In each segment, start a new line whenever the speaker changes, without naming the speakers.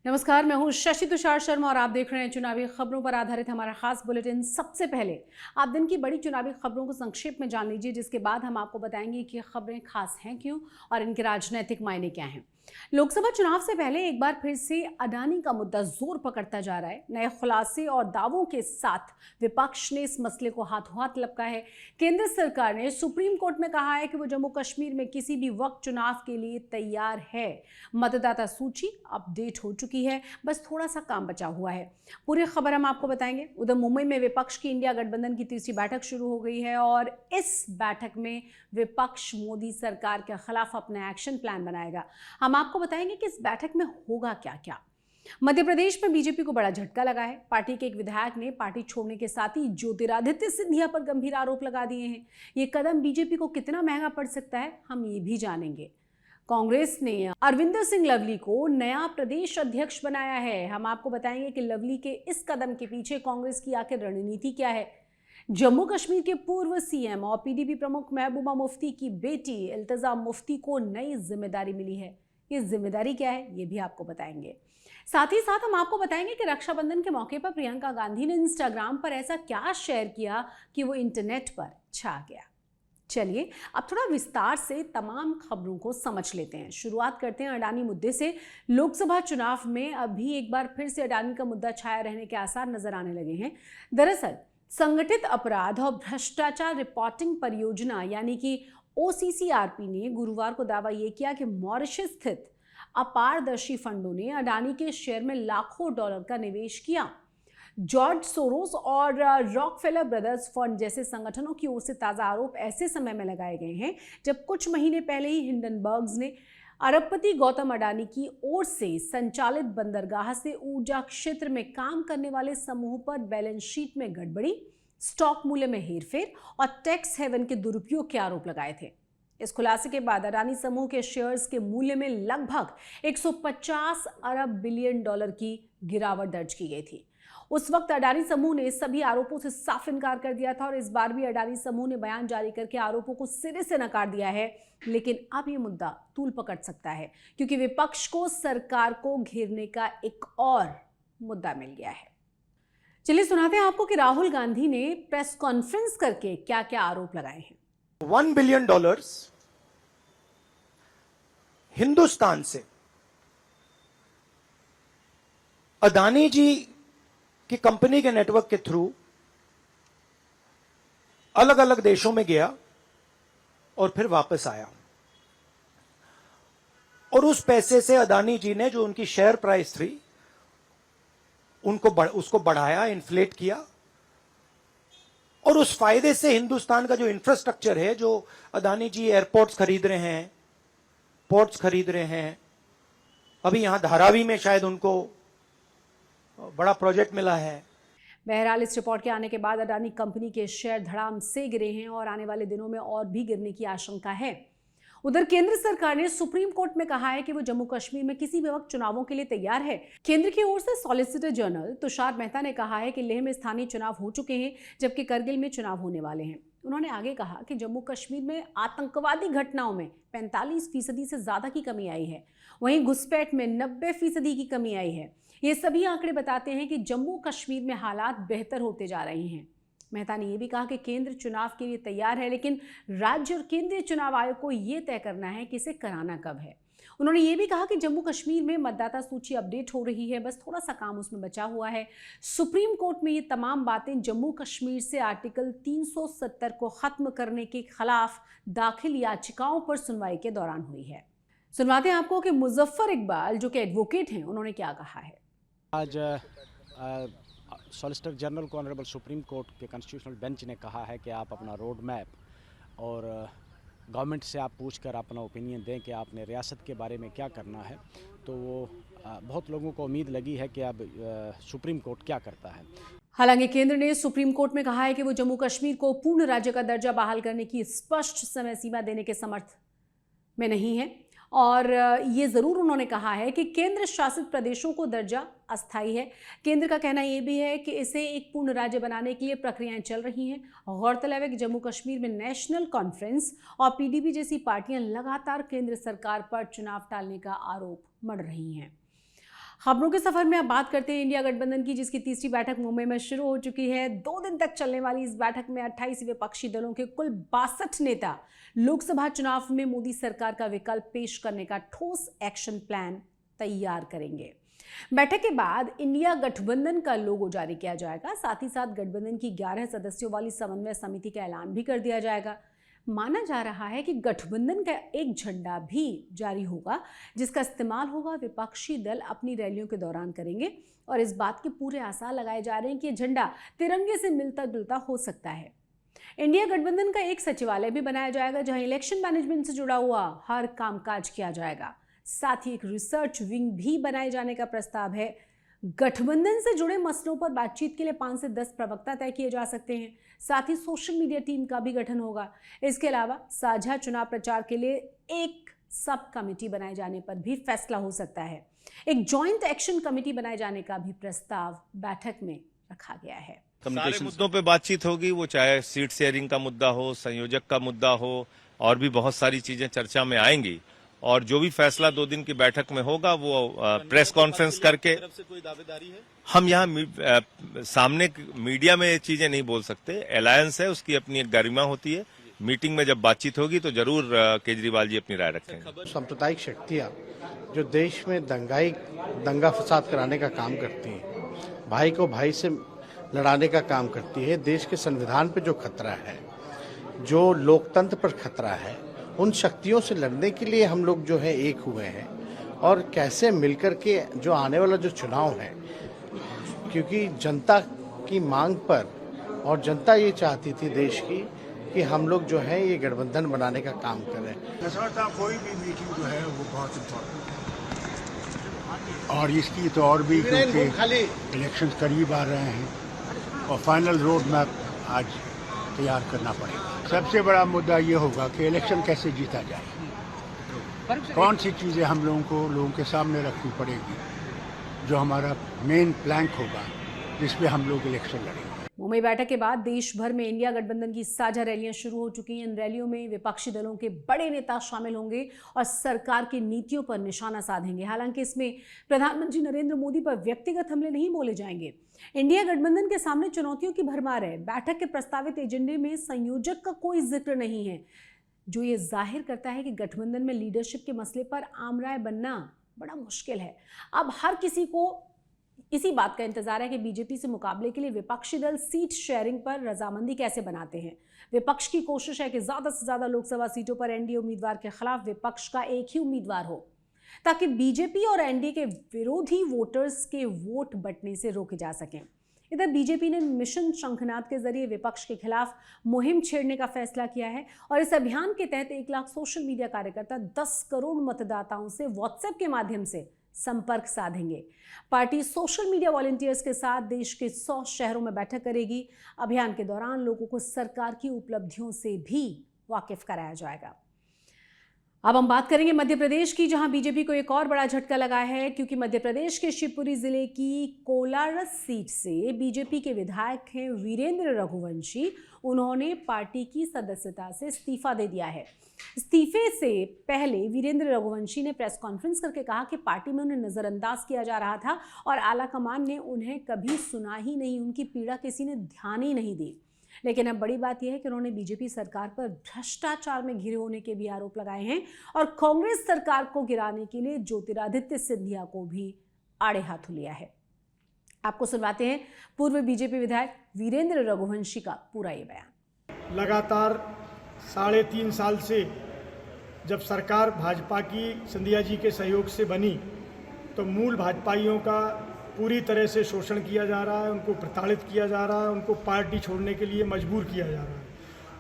नमस्कार, मैं हूं शशि तुषार शर्मा और आप देख रहे हैं चुनावी खबरों पर आधारित हमारा खास बुलेटिन। सबसे पहले आप दिन की बड़ी चुनावी खबरों को संक्षेप में जान लीजिए, जिसके बाद हम आपको बताएंगे कि खबरें खास हैं क्यों और इनके राजनीतिक मायने क्या हैं। लोकसभा चुनाव से पहले एक बार फिर से अडानी का मुद्दा जोर पकड़ता जा रहा है। नए खुलासे और दावों के साथ विपक्ष ने इस मसले को हाथों हाथ लपका है। केंद्र सरकार ने सुप्रीम कोर्ट में कहा है कि वो जम्मू कश्मीर में किसी भी वक्त चुनाव के लिए तैयार है। मतदाता सूची अपडेट हो चुकी है, बस थोड़ा सा काम बचा हुआ है। पूरी खबर हम आपको बताएंगे। उधर मुंबई में विपक्ष की इंडिया गठबंधन की तीसरी बैठक शुरू हो गई है और इस बैठक में विपक्ष मोदी सरकार के खिलाफ अपना एक्शन प्लान बनाएगा। हम आपको बताएंगे कि इस बैठक में होगा क्या क्या। मध्य प्रदेश में बीजेपी को बड़ा झटका लगा है। पार्टी के एक विधायक ने पार्टी छोड़ने के साथ ही ज्योतिरादित्य सिंधिया पर गंभीर आरोप लगा दिए हैं। ये कदम बीजेपी को कितना महंगा पड़ सकता है, हम ये भी जानेंगे। कांग्रेस ने अरविंदर सिंह लवली को नया प्रदेश अध्यक्ष बनाया है। हम आपको बताएंगे कि लवली के इस कदम के पीछे कांग्रेस की आखिर रणनीति क्या है। जम्मू कश्मीर के पूर्व सीएम और पीडीपी प्रमुख महबूबा मुफ्ती की बेटी इल्तिजा मुफ्ती को नई जिम्मेदारी मिली है। ये जिम्मेदारी क्या है, ये भी आपको बताएंगे। साथ ही साथ हम आपको बताएंगे कि रक्षाबंधन के मौके पर प्रियंका गांधी ने इंस्टाग्राम पर ऐसा क्या शेयर किया कि वो इंटरनेट पर छा गया। चलिए अब थोड़ा विस्तार से तमाम खबरों को समझ लेते हैं। शुरुआत करते हैं अडानी मुद्दे से। लोकसभा चुनाव में अभी एक बार फिर से अडानी का मुद्दा छाया रहने के आसार नजर आने लगे हैं। दरअसल संगठित अपराध और भ्रष्टाचार रिपोर्टिंग परियोजना यानी कि OCCRP ने गुरुवार को दावा यह किया कि मॉरिशस स्थित अपारदर्शी फंडों ने अडानी के शेयर में लाखों डॉलर का निवेश किया। जॉर्ज सोरोस और रॉकफेलर ब्रदर्स फंड जैसे संगठनों की ओर से ताजा आरोप ऐसे समय में लगाए गए हैं जब कुछ महीने पहले ही हिंडनबर्ग्स ने अरबपति गौतम अडानी की ओर से संचालित बंदरगाह से ऊर्जा क्षेत्र में काम करने वाले समूह पर बैलेंस शीट में गड़बड़ी, स्टॉक मूल्य में हेरफेर और टैक्स हेवन के दुरुपयोग के आरोप लगाए थे। इस खुलासे के बाद अडानी समूह के शेयर्स के मूल्य में लगभग 150 अरब बिलियन डॉलर की गिरावट दर्ज की गई थी। उस वक्त अडानी समूह ने सभी आरोपों से साफ इनकार कर दिया था और इस बार भी अडानी समूह ने बयान जारी करके आरोपों को सिरे से नकार दिया है। लेकिन अब ये मुद्दा तूल पकड़ सकता है क्योंकि विपक्ष को सरकार को घेरने का एक और मुद्दा मिल गया है। चलिए सुनाते हैं आपको कि राहुल गांधी ने प्रेस कॉन्फ्रेंस करके क्या क्या आरोप लगाए हैं।
$1 बिलियन हिंदुस्तान से अडानी जी की कंपनी के नेटवर्क के थ्रू अलग अलग देशों में गया और फिर वापस आया और उस पैसे से अडानी जी ने जो उनकी शेयर प्राइस थी उसको बढ़ाया, इन्फ्लेट किया और उस फायदे से हिंदुस्तान का जो इंफ्रास्ट्रक्चर है, जो अडानी जी एयरपोर्ट्स खरीद रहे हैं, पोर्ट्स खरीद रहे हैं, अभी यहां धारावी में शायद उनको बड़ा प्रोजेक्ट मिला है।
बहरहाल इस रिपोर्ट के आने के बाद अडानी कंपनी के शेयर धड़ाम से गिरे हैं और आने वाले दिनों में और भी गिरने की आशंका है। उधर केंद्र सरकार ने सुप्रीम कोर्ट में कहा है कि वो जम्मू कश्मीर में किसी भी वक्त चुनावों के लिए तैयार है। केंद्र की ओर से सॉलिसिटर जनरल तुषार मेहता ने कहा है कि लेह में स्थानीय चुनाव हो चुके हैं जबकि करगिल में चुनाव होने वाले हैं। उन्होंने आगे कहा कि जम्मू कश्मीर में आतंकवादी घटनाओं में 45% से ज्यादा की कमी आई है, वहीं घुसपैठ में 90% की कमी आई है। ये सभी आंकड़े बताते हैं कि जम्मू कश्मीर में हालात बेहतर होते जा रहे हैं। मेहता ने यह भी कहा कि केंद्र चुनाव के लिए तैयार है, लेकिन राज्य और केंद्रीय चुनाव आयोग को यह तय करना है कि इसे कराना कब है। उन्होंने ये भी कहा कि जम्मू कश्मीर में मतदाता सूची अपडेट हो रही है, बस थोड़ा सा काम उसमें बचा हुआ है। सुप्रीम कोर्ट में ये तमाम बातें जम्मू कश्मीर से आर्टिकल 370 को खत्म करने के खिलाफ दाखिल याचिकाओं पर सुनवाई के दौरान हुई है। सुनवाते हैं आपको कि मुजफ्फर इकबाल जो कि एडवोकेट हैं, उन्होंने क्या कहा है।
आज सॉलिसिटर जनरल को ऑनरेबल सुप्रीम कोर्ट के कॉन्स्टिट्यूशनल बेंच ने कहा है कि आप अपना रोड मैप और गवर्नमेंट से आप पूछकर अपना ओपिनियन दें कि आपने रियासत के बारे में क्या करना है। तो वो बहुत लोगों को उम्मीद लगी है कि अब सुप्रीम कोर्ट क्या करता है।
हालांकि केंद्र ने सुप्रीम कोर्ट में कहा है कि वो जम्मू कश्मीर को पूर्ण राज्य का दर्जा बहाल करने की स्पष्ट समय सीमा देने के समर्थ में नहीं है और ये ज़रूर उन्होंने कहा है कि केंद्र शासित प्रदेशों को दर्जा अस्थायी है। केंद्र का कहना यह भी है कि इसे एक पूर्ण राज्य बनाने के लिए प्रक्रियाएं चल रही हैं। गौरतलब है कि जम्मू कश्मीर में नेशनल कॉन्फ्रेंस और पीडीपी जैसी पार्टियां लगातार केंद्र सरकार पर चुनाव टालने का आरोप मढ़ रही हैं। खबरों के सफर में अब बात करते हैं इंडिया गठबंधन की, जिसकी तीसरी बैठक मुंबई में शुरू हो चुकी है। 2 दिन तक चलने वाली इस बैठक में 28 विपक्षी दलों के कुल 62 नेता लोकसभा चुनाव में मोदी सरकार का विकल्प पेश करने का ठोस एक्शन प्लान तैयार करेंगे। बैठक के बाद इंडिया गठबंधन का लोगो जारी किया जाएगा। साथ ही साथ गठबंधन की 11 सदस्यों वाली समन्वय समिति का ऐलान भी कर दिया जाएगा। माना जा रहा है कि गठबंधन का एक झंडा भी जारी होगा, जिसका इस्तेमाल होगा विपक्षी दल अपनी रैलियों के दौरान करेंगे। और इस बात के पूरे आसार लगाए जा रहे हैं कि यह झंडा तिरंगे से मिलता जुलता हो सकता है। इंडिया गठबंधन का एक सचिवालय भी बनाया जाएगा, जहां इलेक्शन मैनेजमेंट से जुड़ा हुआ हर कामकाज किया जाएगा। साथ ही एक रिसर्च विंग भी बनाए जाने का प्रस्ताव है। गठबंधन से जुड़े मसलों पर बातचीत के लिए 5 से 10 प्रवक्ता तय किए जा सकते हैं। साथ ही सोशल मीडिया टीम का भी गठन होगा। इसके अलावा साझा चुनाव प्रचार के लिए एक सब कमेटी बनाए जाने पर भी फैसला हो सकता है। एक जॉइंट एक्शन कमेटी बनाए जाने का भी प्रस्ताव बैठक में रखा गया है।
सारे मुद्दों पे बातचीत होगी, वो चाहे सीट शेयरिंग का मुद्दा हो, संयोजक का मुद्दा हो, और भी बहुत सारी चीजें चर्चा में आएंगी। और जो भी फैसला 2 दिन की बैठक में होगा वो प्रेस कॉन्फ्रेंस करके,
कोई दावेदारी है?
हम यहाँ सामने मीडिया में ये चीजें नहीं बोल सकते। अलायंस है, उसकी अपनी एक गरिमा होती है। मीटिंग में जब बातचीत होगी तो जरूर केजरीवाल जी अपनी राय रखेंगे।
सांप्रदायिक शक्तियां जो देश में दंगा फसाद कराने का काम करती हैं, भाई को भाई से लड़ाने का काम करती है, देश के संविधान पे जो खतरा है, जो लोकतंत्र पर खतरा है, उन शक्तियों से लड़ने के लिए हम लोग जो है एक हुए हैं। और कैसे मिलकर के जो आने वाला जो चुनाव है, क्योंकि जनता की मांग पर, और जनता ये चाहती थी देश की कि हम लोग जो है ये गठबंधन बनाने का काम करें।
मैं समझता हूँ कोई भी मीटिंग जो है वो बहुत इम्पोर्टेंट है, और इसकी तो और भी, क्योंकि इलेक्शन करीब आ रहे हैं और फाइनल रोड मैप आज तैयार करना पड़ेगा। सबसे बड़ा मुद्दा ये होगा कि इलेक्शन कैसे जीता जाए, कौन सी चीज़ें हम लोगों के सामने रखनी पड़ेगी, जो हमारा मेन प्लैंक होगा जिस पे हम लोग इलेक्शन लड़ेंगे।
मुंबई बैठक के बाद देश भर में इंडिया गठबंधन की साझा रैलियां शुरू हो चुकी हैं। इन रैलियों में विपक्षी दलों के बड़े नेता शामिल होंगे और सरकार की नीतियों पर निशाना साधेंगे। हालांकि इसमें प्रधानमंत्री नरेंद्र मोदी पर व्यक्तिगत हमले नहीं बोले जाएंगे। इंडिया गठबंधन के सामने चुनौतियों की भरमार है। बैठक के प्रस्तावित एजेंडे में संयोजक का कोई जिक्र नहीं है, जो ये जाहिर करता है कि गठबंधन में लीडरशिप के मसले पर आम राय बनना बड़ा मुश्किल है। अब हर किसी को इसी बात का इंतजार है कि बीजेपी से मुकाबले के लिए विपक्षी दल सीट शेयरिंग पर रजामंदी कैसे बनाते हैं। विपक्ष की कोशिश है कि ज्यादा से ज्यादा लोकसभा सीटों पर एनडीए उम्मीदवार के खिलाफ विपक्ष का एक ही उम्मीदवार हो, ताकि बीजेपी और एनडीए के विरोधी वोटर्स के वोट बंटने से रोके जा सकें। इधर बीजेपी ने मिशन शंखनाद के जरिए विपक्ष के खिलाफ मुहिम छेड़ने का फैसला किया है और इस अभियान के तहत 1 लाख सोशल मीडिया कार्यकर्ता 10 करोड़ मतदाताओं से व्हाट्सएप के माध्यम से संपर्क साधेंगे। पार्टी सोशल मीडिया वॉलंटियर्स के साथ देश के 100 शहरों में बैठक करेगी। अभियान के दौरान लोगों को सरकार की उपलब्धियों से भी वाकिफ कराया जाएगा। अब हम बात करेंगे मध्य प्रदेश की, जहां बीजेपी को एक और बड़ा झटका लगा है, क्योंकि मध्य प्रदेश के शिवपुरी जिले की कोलारस सीट से बीजेपी के विधायक हैं वीरेंद्र रघुवंशी। उन्होंने पार्टी की सदस्यता से इस्तीफा दे दिया है। इस्तीफे से पहले वीरेंद्र रघुवंशी ने प्रेस कॉन्फ्रेंस करके कहा कि पार्टी में उन्हें नजरअंदाज किया जा रहा था और आला कमान ने उन्हें कभी सुना ही नहीं, उनकी पीड़ा किसी ने ध्यान ही नहीं दी। लेकिन अब बड़ी बात यह है कि उन्होंने बीजेपी सरकार पर भ्रष्टाचार में घिरे होने के भी आरोप लगाए हैं और कांग्रेस सरकार को गिराने के लिए ज्योतिरादित्य सिंधिया को भी आड़े हाथों लिया है। आपको सुनवाते हैं पूर्व बीजेपी विधायक वीरेंद्र रघुवंशी का पूरा ये बयान।
लगातार 3.5 साल से जब सरकार भाजपा की सिंधिया जी के सहयोग से बनी, तो मूल भाजपाइयों का पूरी तरह से शोषण किया जा रहा है, उनको प्रताड़ित किया जा रहा है, उनको पार्टी छोड़ने के लिए मजबूर किया जा रहा है।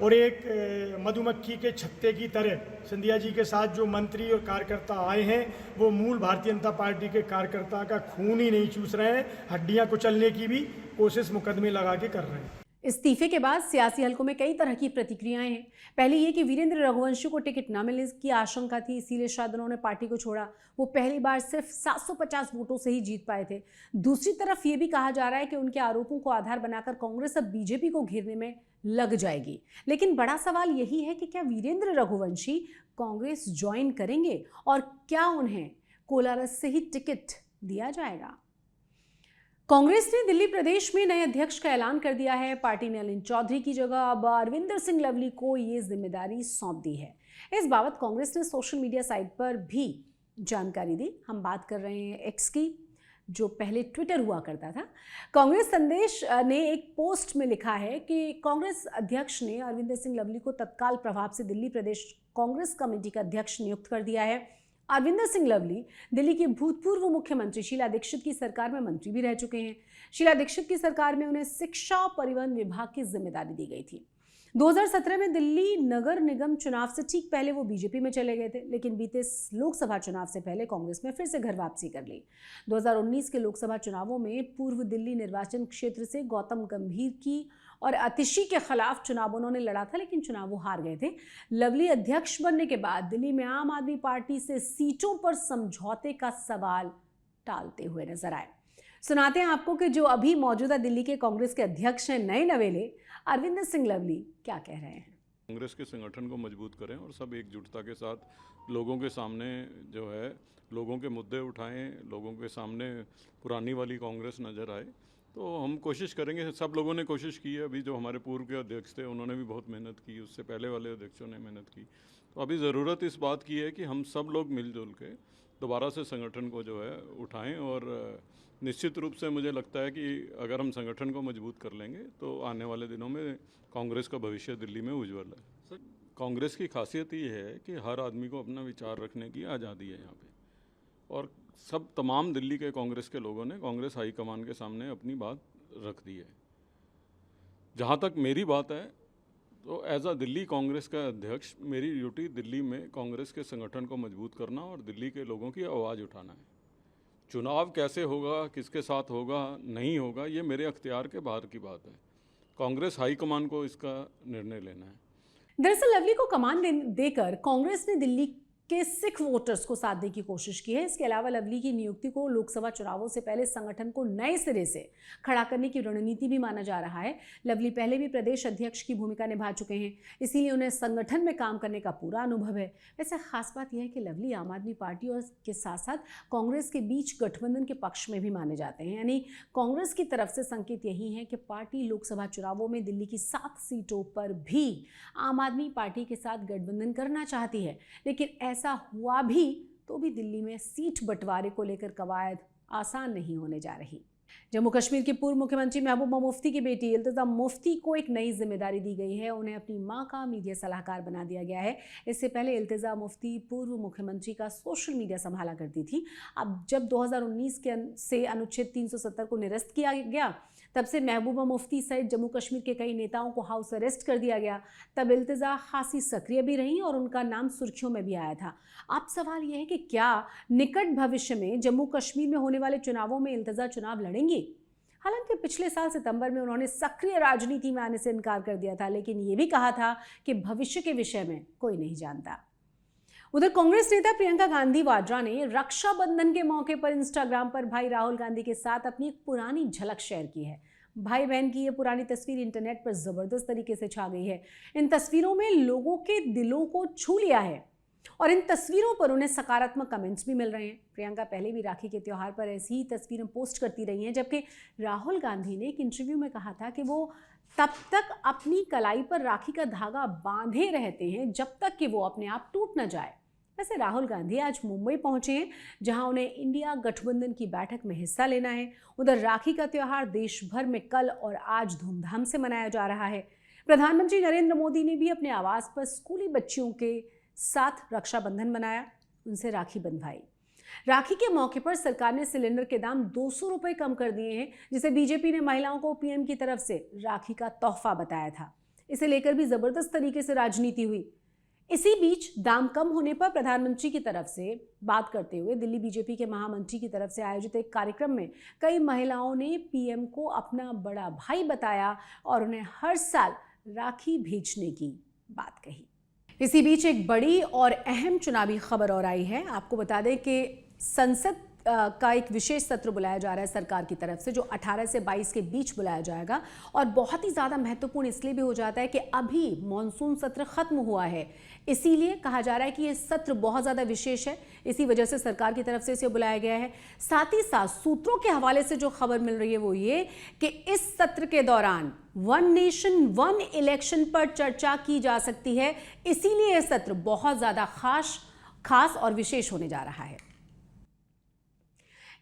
और एक मधुमक्खी के छत्ते की तरह सिंधिया जी के साथ जो मंत्री और कार्यकर्ता आए हैं, वो मूल भारतीय जनता पार्टी के कार्यकर्ता का खून ही नहीं चूस रहे हैं, हड्डियां कुचलने की भी कोशिश मुकदमे लगा के कर रहे हैं।
इस्तीफे के बाद सियासी हलकों में कई तरह की प्रतिक्रियाएं हैं। पहली ये कि वीरेंद्र रघुवंशी को टिकट न मिलने की आशंका थी, इसीलिए शायद उन्होंने पार्टी को छोड़ा। वो पहली बार सिर्फ 750 वोटों से ही जीत पाए थे। दूसरी तरफ ये भी कहा जा रहा है कि उनके आरोपों को आधार बनाकर कांग्रेस अब बीजेपी को घेरने में लग जाएगी। लेकिन बड़ा सवाल यही है कि क्या वीरेंद्र रघुवंशी कांग्रेस ज्वाइन करेंगे और क्या उन्हें कोलारस से ही टिकट दिया जाएगा। कांग्रेस ने दिल्ली प्रदेश में नए अध्यक्ष का ऐलान कर दिया है। पार्टी ने नलिन चौधरी की जगह अब अरविंदर सिंह लवली को ये जिम्मेदारी सौंप दी है। इस बाबत कांग्रेस ने सोशल मीडिया साइट पर भी जानकारी दी। हम बात कर रहे हैं एक्स की, जो पहले ट्विटर हुआ करता था। कांग्रेस संदेश ने एक पोस्ट में लिखा है कि कांग्रेस अध्यक्ष ने अरविंदर सिंह लवली को तत्काल प्रभाव से दिल्ली प्रदेश कांग्रेस कमेटी का अध्यक्ष नियुक्त कर दिया है। अरविंदर सिंह लवली दिल्ली की भूतपूर्व मुख्यमंत्री शीला दीक्षित की सरकार में मंत्री भी रह चुके हैं। शीला दीक्षित की सरकार में उन्हें शिक्षा और परिवहन विभाग की जिम्मेदारी दी गई थी। 2017 में दिल्ली नगर निगम चुनाव से ठीक पहले वो बीजेपी में चले गए थे, लेकिन बीते लोकसभा चुनाव से पहले कांग्रेस में फिर से घर वापसी कर ली। 2019 के लोकसभा चुनावों में पूर्व दिल्ली निर्वाचन क्षेत्र से गौतम गंभीर की और अतिशी के खिलाफ चुनाव उन्होंने लड़ा था, लेकिन चुनाव वो हार गए थे। लवली अध्यक्ष बनने के बाद दिल्ली में आम आदमी पार्टी से सीटों पर समझौते का सवाल टालते हुए नजर आए। सुनाते हैं आपको कि जो अभी मौजूदा दिल्ली के कांग्रेस के अध्यक्ष हैं नए नवेले अरविंदर सिंह लवली क्या कह रहे हैं।
कांग्रेस के संगठन को मजबूत करें और सब एकजुटता के साथ लोगों के सामने जो है लोगों के मुद्दे उठाएं, लोगों के सामने पुरानी वाली कांग्रेस नज़र आए। तो हम कोशिश करेंगे, सब लोगों ने कोशिश की है। अभी जो हमारे पूर्व के अध्यक्ष थे उन्होंने भी बहुत मेहनत की, उससे पहले वाले अध्यक्षों ने मेहनत की। तो अभी ज़रूरत इस बात की है कि हम सब लोग मिलजुल के दोबारा से संगठन को जो है उठाएं। और निश्चित रूप से मुझे लगता है कि अगर हम संगठन को मजबूत कर लेंगे तो आने वाले दिनों में कांग्रेस का भविष्य दिल्ली में उज्जवल है। सर, कांग्रेस की खासियत ये है कि हर आदमी को अपना विचार रखने की आज़ादी है यहाँ पे, और सब तमाम दिल्ली के कांग्रेस के लोगों ने कांग्रेस हाईकमान के सामने अपनी बात रख दी है। जहाँ तक मेरी बात है तो एज अ दिल्ली कांग्रेस का अध्यक्ष मेरी ड्यूटी दिल्ली में कांग्रेस के संगठन को मजबूत करना और दिल्ली के लोगों की आवाज़ उठाना है। चुनाव कैसे होगा, किसके साथ होगा, नहीं होगा, ये मेरे अख्तियार के बाहर की बात है। कांग्रेस हाईकमान को इसका निर्णय लेना है।
दरअसल लवली को कमान देकर कांग्रेस ने दिल्ली के सिख वोटर्स को साधने की कोशिश की है। इसके अलावा लवली की नियुक्ति को लोकसभा चुनावों से पहले संगठन को नए सिरे से खड़ा करने की रणनीति भी माना जा रहा है। लवली पहले भी प्रदेश अध्यक्ष की भूमिका निभा चुके हैं, इसीलिए उन्हें संगठन में काम करने का पूरा अनुभव है। वैसे खास बात यह है कि लवली आम आदमी पार्टी और के साथ साथ कांग्रेस के बीच गठबंधन के पक्ष में भी माने जाते हैं। यानी कांग्रेस की तरफ से संकेत यही है कि पार्टी लोकसभा चुनावों में दिल्ली की 7 सीटों पर भी आम आदमी पार्टी के साथ गठबंधन करना चाहती है। लेकिन ऐसा हुआ भी तो भी दिल्ली में सीट बंटवारे को लेकर कवायद आसान नहीं होने जा रही। जम्मू कश्मीर के पूर्व मुख्यमंत्री महबूबा मुफ्ती की बेटी इल्तिजा मुफ्ती को एक नई जिम्मेदारी दी गई है। उन्हें अपनी मां का मीडिया सलाहकार बना दिया गया है। इससे पहले इल्तिजा मुफ्ती पूर्व मुख्यमंत्री का सोशल मीडिया संभाला करती थी। अब जब 2019 से अनुच्छेद 370 को निरस्त किया गया, तब से महबूबा मुफ्ती सहित जम्मू कश्मीर के कई नेताओं को हाउस अरेस्ट कर दिया गया। तब इल्तिजा खासी सक्रिय भी रहीं और उनका नाम सुर्खियों में भी आया था। अब सवाल यह है कि क्या निकट भविष्य में जम्मू कश्मीर में होने वाले चुनावों में इल्तिजा चुनाव लड़ेंगी। हालांकि पिछले साल सितंबर में उन्होंने सक्रिय राजनीति में आने से इनकार कर दिया था, लेकिन ये भी कहा था कि भविष्य के विषय में कोई नहीं जानता। उधर कांग्रेस नेता प्रियंका गांधी वाड्रा ने रक्षाबंधन के मौके पर इंस्टाग्राम पर भाई राहुल गांधी के साथ अपनी एक पुरानी झलक शेयर की है। भाई बहन की ये पुरानी तस्वीर इंटरनेट पर जबरदस्त तरीके से छा गई है। इन तस्वीरों में लोगों के दिलों को छू लिया है और इन तस्वीरों पर उन्हें सकारात्मक कमेंट्स भी मिल रहे हैं। प्रियंका पहले भी राखी के त्यौहार पर ऐसी ही तस्वीरें पोस्ट करती रही हैं, जबकि राहुल गांधी ने एक इंटरव्यू में कहा था कि वो तब तक अपनी कलाई पर राखी का धागा बांधे रहते हैं जब तक कि वो अपने आप टूट न जाए। वैसे राहुल गांधी आज मुंबई पहुंचे हैं, जहां उन्हें इंडिया गठबंधन की बैठक में हिस्सा लेना है। उधर राखी का त्यौहार देश भर में कल और आज धूमधाम से मनाया जा रहा है। प्रधानमंत्री नरेंद्र मोदी ने भी अपने आवास पर स्कूली बच्चियों के साथ रक्षाबंधन मनाया, उनसे राखी बंधवाई। राखी के मौके पर सरकार ने सिलेंडर के दाम 200 रुपये कम कर दिए हैं, जिसे बीजेपी ने महिलाओं को पीएम की तरफ से राखी का तोहफा बताया था। इसे लेकर भी जबरदस्त तरीके से राजनीति हुई। इसी बीच दाम कम होने पर प्रधानमंत्री की तरफ से बात करते हुए दिल्ली बीजेपी के महामंत्री की तरफ से आयोजित एक कार्यक्रम में कई महिलाओं ने पीएम को अपना बड़ा भाई बताया और उन्हें हर साल राखी भेजने की बात कही। इसी बीच एक बड़ी और अहम चुनावी खबर और आई है। आपको बता दें कि संसद का एक विशेष सत्र बुलाया जा रहा है सरकार की तरफ से, जो 18 से 22 के बीच बुलाया जाएगा। और बहुत ही ज़्यादा महत्वपूर्ण इसलिए भी हो जाता है कि अभी मॉनसून सत्र खत्म हुआ है, इसीलिए कहा जा रहा है कि ये सत्र बहुत ज़्यादा विशेष है, इसी वजह से सरकार की तरफ से इसे बुलाया गया है। साथ ही साथ सूत्रों के हवाले से जो खबर मिल रही है वो ये कि इस सत्र के दौरान वन नेशन वन इलेक्शन पर चर्चा की जा सकती है, इसीलिए यह सत्र बहुत ज़्यादा खास और विशेष होने जा रहा है।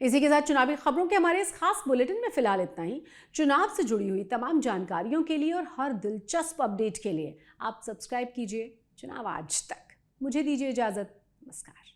इसी के साथ चुनावी खबरों के हमारे इस खास बुलेटिन में फिलहाल इतना ही। चुनाव से जुड़ी हुई तमाम जानकारियों के लिए और हर दिलचस्प अपडेट के लिए आप सब्सक्राइब कीजिए चुनाव आज तक। मुझे दीजिए इजाजत, नमस्कार।